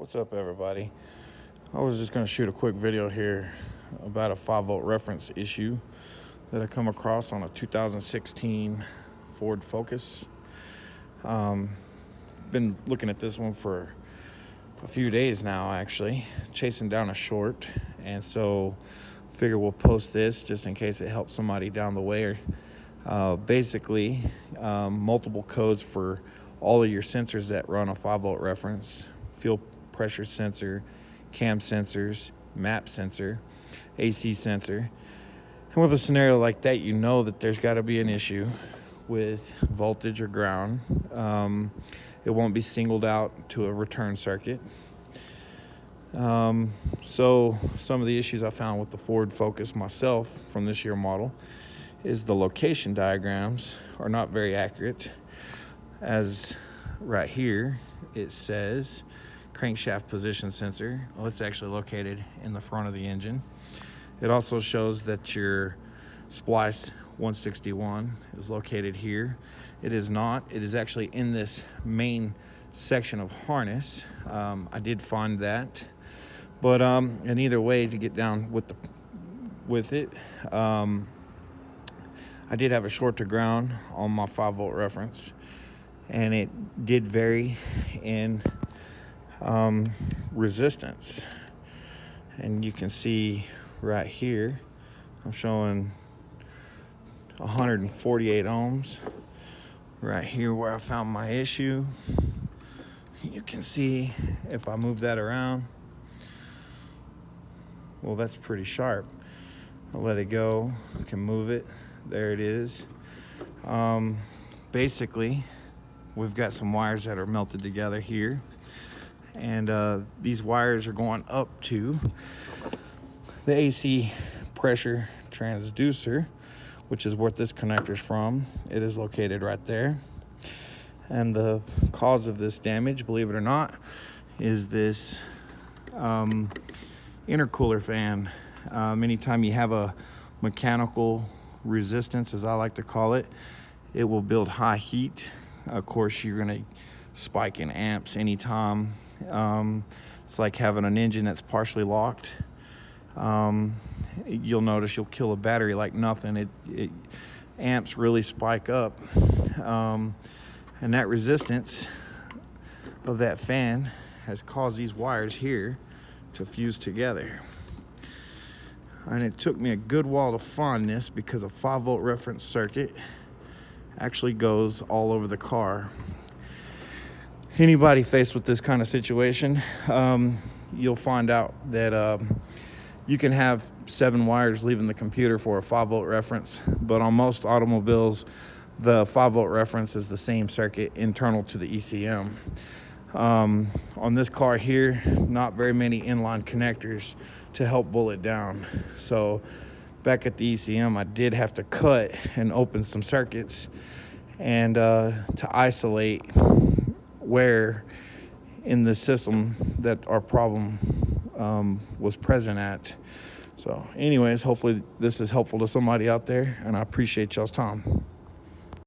What's up, everybody? I was just going to shoot a quick video here about a 5-volt reference issue that I come across on a 2016 Ford Focus. Been looking at this one for a few days now, actually, chasing down a short, and so figure we'll post this just in case it helps somebody down the way. Basically, multiple codes for all of your sensors that run a 5-volt reference: fuel pressure sensor, cam sensors, map sensor, AC sensor. And with a scenario like that, you know that there's got to be an issue with voltage or ground. It won't be singled out to a return circuit. So some of the issues I found with the Ford Focus myself from this year model is the location diagrams are not very accurate. As right here, it says crankshaft position sensor. Well, it's actually located in the front of the engine. It also shows that your splice 161 is located here. It is not. It is actually in this main section of harness. I did find that, but in either way, to get down with it, I did have a short to ground on my 5-volt reference, and it did vary in resistance. And you can see right here, I'm showing 148 ohms. Right here where I found my issue, you can see if I move that around, well, that's pretty sharp. I'll let it go, I can move it. There it is. Basically, we've got some wires that are melted together here, and these wires are going up to the AC pressure transducer, which is where this connector is from. It is located right there. And the cause of this damage, believe it or not, is this intercooler fan. Anytime you have a mechanical resistance, as I like to call it, it will build high heat. Of course, you're going to spike in amps anytime. It's like having an engine that's partially locked. You'll notice you'll kill a battery like nothing. Amps really spike up, and that resistance of that fan has caused these wires here to fuse together. And it took me a good while to find this, because a 5-volt reference circuit actually goes all over the car. Anybody faced with this kind of situation, you'll find out that you can have 7 wires leaving the computer for a 5-volt reference, but on most automobiles, the 5-volt reference is the same circuit internal to the ECM. On this car here, not very many inline connectors to help pull it down. So back at the ECM, I did have to cut and open some circuits and to isolate where in the system that our problem was present at. So anyways, hopefully this is helpful to somebody out there, and I appreciate y'all's time.